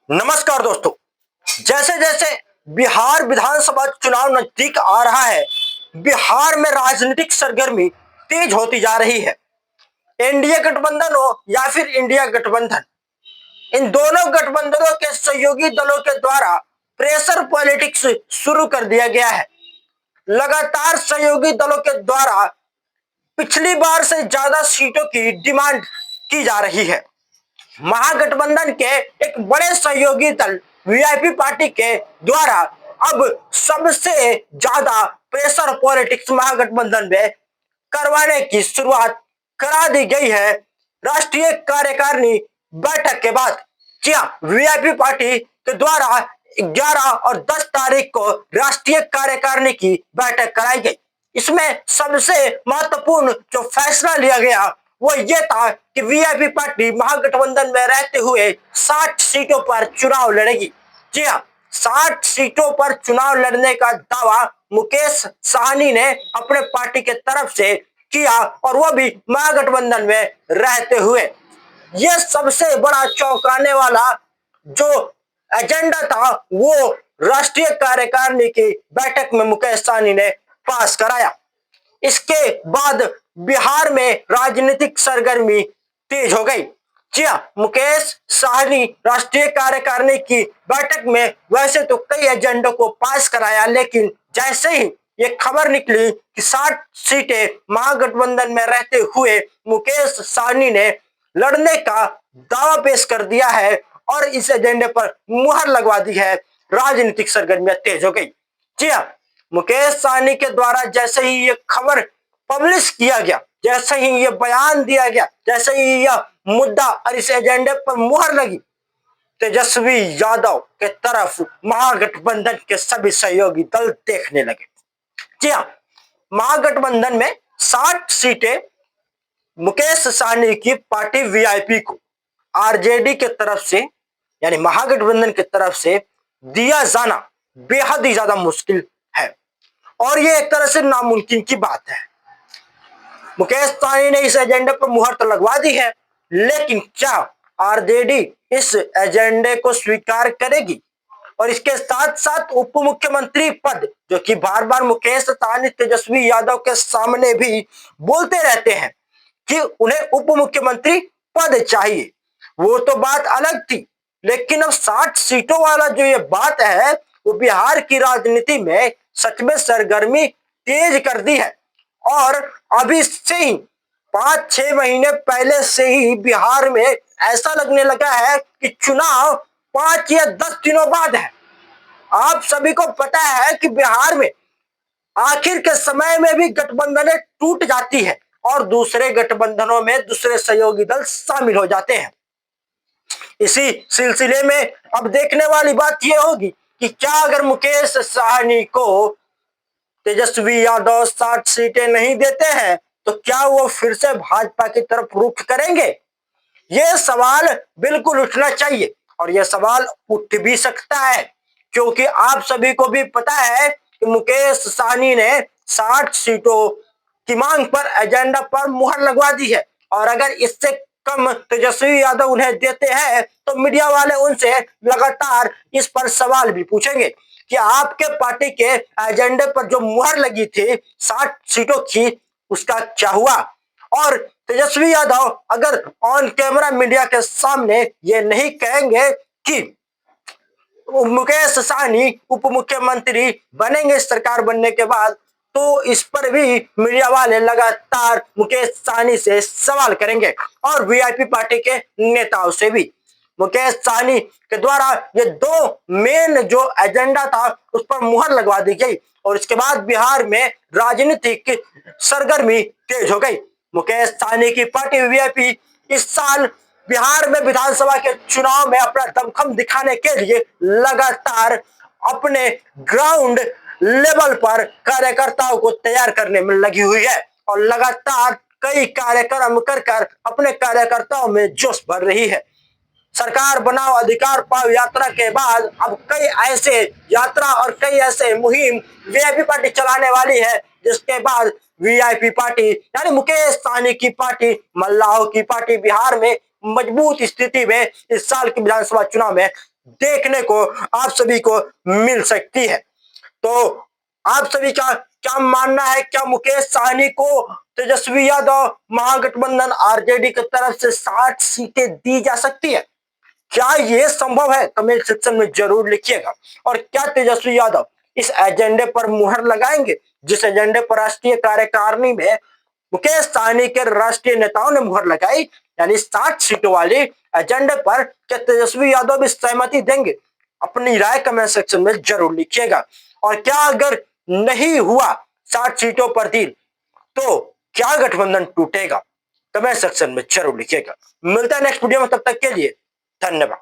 नमस्कार दोस्तों। जैसे जैसे बिहार विधानसभा चुनाव नजदीक आ रहा है, बिहार में राजनीतिक सरगर्मी तेज होती जा रही है। एनडीए गठबंधन हो या फिर इंडिया गठबंधन, इन दोनों गठबंधनों के सहयोगी दलों के द्वारा प्रेशर पॉलिटिक्स शुरू कर दिया गया है। लगातार सहयोगी दलों के द्वारा पिछली बार से ज्यादा सीटों की डिमांड की जा रही है। महागठबंधन के एक बड़े सहयोगी दल वीआईपी पार्टी के द्वारा अब सबसे ज्यादा प्रेशर पॉलिटिक्स महागठबंधन में करवाने की शुरुआत करा दी गई है राष्ट्रीय कार्यकारिणी बैठक के बाद। जी हाँ, वीआईपी पार्टी के द्वारा 11 और 10 तारीख को राष्ट्रीय कार्यकारिणी की बैठक कराई गई। इसमें सबसे महत्वपूर्ण जो फैसला लिया गया वो ये था कि वीआईपी पार्टी महागठबंधन में रहते हुए 60 सीटों पर चुनाव लड़ेगी। जी हाँ, 60 सीटों पर चुनाव लड़ने का दावा मुकेश साहनी ने अपने पार्टी के तरफ से किया, और वो भी महागठबंधन में रहते हुए। यह सबसे बड़ा चौंकाने वाला जो एजेंडा था वो राष्ट्रीय कार्यकारिणी की बैठक में मुकेश साहनी ने पास कराया। इसके बाद बिहार में राजनीतिक सरगर्मी तेज हो गई। जी हाँ, मुकेश साहनी राष्ट्रीय कार्यकारिणी की बैठक में वैसे तो कई एजेंडों को पास कराया, लेकिन जैसे ही ये खबर निकली कि 60 सीटें महागठबंधन में रहते हुए मुकेश साहनी ने लड़ने का दावा पेश कर दिया है और इस एजेंडे पर मुहर लगवा दी है, राजनीतिक सरगर्मियां तेज हो गई। जी हाँ, मुकेश साहनी के द्वारा जैसे ही ये खबर पब्लिश किया गया, जैसे ही ये बयान दिया गया, जैसे ही यह मुद्दा और इस एजेंडे पर मुहर लगी, तेजस्वी यादव के तरफ महागठबंधन के सभी सहयोगी दल देखने लगे। जी हाँ, महागठबंधन में 60 सीटें मुकेश साहनी की पार्टी वीआईपी को आरजेडी के तरफ से यानी महागठबंधन की तरफ से दिया जाना बेहद ही ज्यादा मुश्किल है, और ये एक तरह से नामुमकिन की बात है। मुकेश साहनी ने इस एजेंडे पर मुहर तो लगवा दी है, लेकिन क्या आरजेडी इस एजेंडे को स्वीकार करेगी? और इसके साथ साथ उप मुख्यमंत्री पद, जो कि बार बार मुकेश साहनी तेजस्वी यादव के सामने भी बोलते रहते हैं कि उन्हें उप मुख्यमंत्री पद चाहिए, वो तो बात अलग थी, लेकिन अब 60 सीटों वाला जो ये बात है वो बिहार की राजनीति में सच में सरगर्मी तेज कर दी है। और अभी से ही 5-6 महीने पहले से ही बिहार में ऐसा लगने लगा है कि चुनाव 5 या 10 दिनों बाद है। आप सभी को पता है कि बिहार में आखिर के समय में भी गठबंधनें टूट जाती है और दूसरे गठबंधनों में दूसरे सहयोगी दल शामिल हो जाते हैं। इसी सिलसिले में अब देखने वाली बात यह होगी कि क्या अगर मुकेश साहनी को तेजस्वी यादव 60 सीटें नहीं देते हैं तो क्या वो फिर से भाजपा की तरफ रुख करेंगे? यह सवाल बिल्कुल उठना चाहिए, और यह सवाल उठ भी सकता है, क्योंकि आप सभी को भी पता है कि मुकेश साहनी ने 60 सीटों की मांग पर एजेंडा पर मुहर लगवा दी है, और अगर इससे कम तेजस्वी यादव उन्हें देते हैं तो मीडिया वाले उनसे लगातार इस पर सवाल भी पूछेंगे कि आपके पार्टी के एजेंडे पर जो मुहर लगी थी 60 सीटों की, उसका क्या हुआ? और तेजस्वी यादव अगर ऑन कैमरा मीडिया के सामने ये नहीं कहेंगे कि मुकेश साहनी उप मुख्यमंत्री बनेंगे सरकार बनने के बाद, तो इस पर भी मीडिया वाले लगातार मुकेश साहनी से सवाल करेंगे, और वीआईपी पार्टी के नेताओं से भी। मुकेश साहनी के द्वारा ये दो मेन जो एजेंडा था उस पर मुहर लगवा दी गई, और इसके बाद बिहार में राजनीतिक सरगर्मी तेज हो गई। मुकेश साहनी की पार्टी वीआईपी इस साल बिहार में विधानसभा के चुनाव में अपना दमखम दिखाने के लिए लगातार अपने ग्राउंड लेवल पर कार्यकर्ताओं को तैयार करने में लगी हुई है, और लगातार कई कार्यक्रम कर अपने कार्यकर्ताओं में जोश भर रही है। सरकार बनाओ अधिकार पाओ यात्रा के बाद अब कई ऐसे यात्रा और कई ऐसे मुहिम वीआईपी पार्टी चलाने वाली है, जिसके बाद वीआईपी पार्टी यानी मुकेश साहनी की पार्टी, मल्लाहों की पार्टी बिहार में मजबूत स्थिति में इस साल के विधानसभा चुनाव में देखने को आप सभी को मिल सकती है। तो आप सभी का क्या मानना है? क्या मुकेश सहनी को तेजस्वी यादव महागठबंधन आरजेडी की तरफ से 60 सीटें दी जा सकती है? क्या यह संभव है? कमेंट सेक्शन में जरूर लिखिएगा। और क्या तेजस्वी यादव इस एजेंडे पर मुहर लगाएंगे, जिस एजेंडे पर राष्ट्रीय कार्यकारिणी में मुकेश सहनी के राष्ट्रीय नेताओं ने मुहर लगाई, यानी 60 सीटों वाली एजेंडे पर? क्या तेजस्वी यादव भी सहमति देंगे? अपनी राय कमेंट सेक्शन में जरूर लिखिएगा। और क्या अगर नहीं हुआ 60 सीटों पर डील, तो क्या गठबंधन टूटेगा? कमेंट सेक्शन में जरूर लिखिएगा। मिलता है नेक्स्ट वीडियो में, तब तक के लिए धन्यवाद।